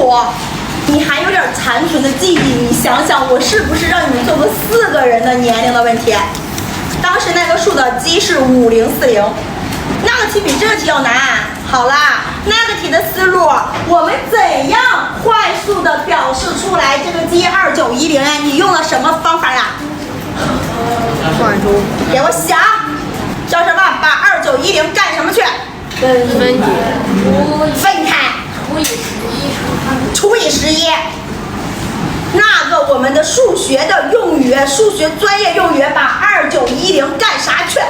数，你还有点残存的记忆，你想想，我是不是让你们做过4个人的年龄的问题？当时那个数的基是5040，那个题比这个题要难。好啦，那个题的思路，我们怎样快速的表示出来这个基2910呀？你用了什么方法呀？算出。给我想，叫什么？把2910干什么去？分解。分开。除以11。那个我们的数学的用语，数学专业用语，把2910干啥去？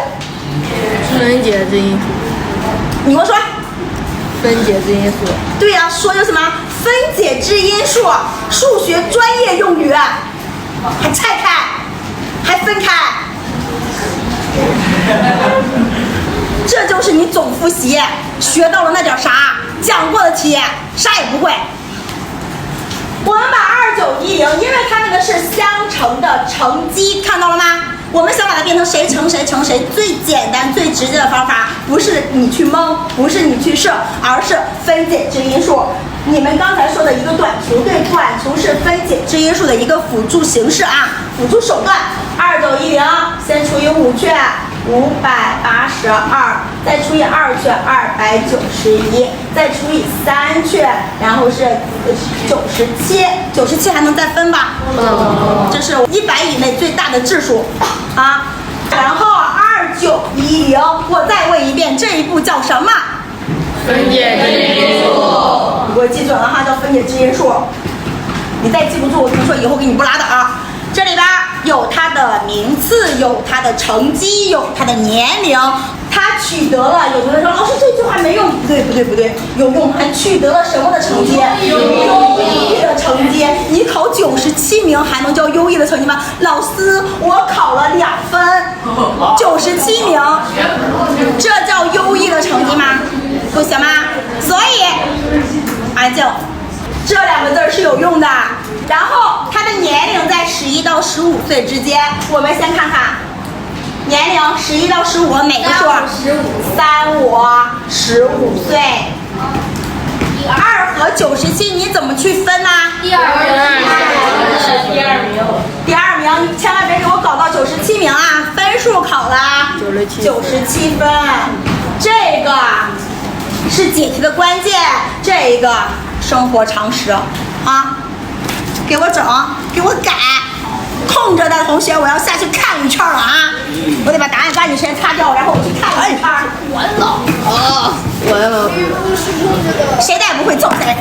分解质因数。你给我说。分解质因数。对呀、说的什么？分解质因数，数学专业用语，还拆开，还分开。这就是你总复习学到了那点啥，讲过的题啥也不会。我们把2910，因为它那个是相乘的乘积，看到了吗？我们想把它变成谁乘谁乘谁，最简单最直接的方法，不是你去蒙，不是你去设，而是分解质因数。你们刚才说的一个短除，对，短除是分解质因数的一个辅助形式啊，辅助手段。2910先除以5去，582，再除以2去，291，再除以3去，然后是97，97还能再分吧？这是100以内最大的质数啊。然后2910，我再问一遍，这一步叫什么？分解质因数。给我记准了哈，叫分解质因数。你再记不住，我跟你说以后给你不拉倒啊。这里边有它的名次，有它的成绩，有它的年龄，它取得了。有的人说老师这句话没用，不对，有用。还取得了什么的成绩？优异的成绩。你考97名还能叫优异的成绩吗？老师，我考了2分，97名，这叫优异的成绩吗？不行吗？所以安静。这2个字是有用的。然后他的年龄在11到15岁之间，我们先看看年龄11到15哪个数？35，15岁。2和97你怎么去分呢？第二名，千万别给我搞到97名啊！分数考了97分，这个是解题的关键，这个生活常识啊。给我整，给我改，空着的同学我要下去看一圈了啊！我得把答案抓紧时间擦掉，然后我去看一圈。完了，完了。谁再也不会揍谁。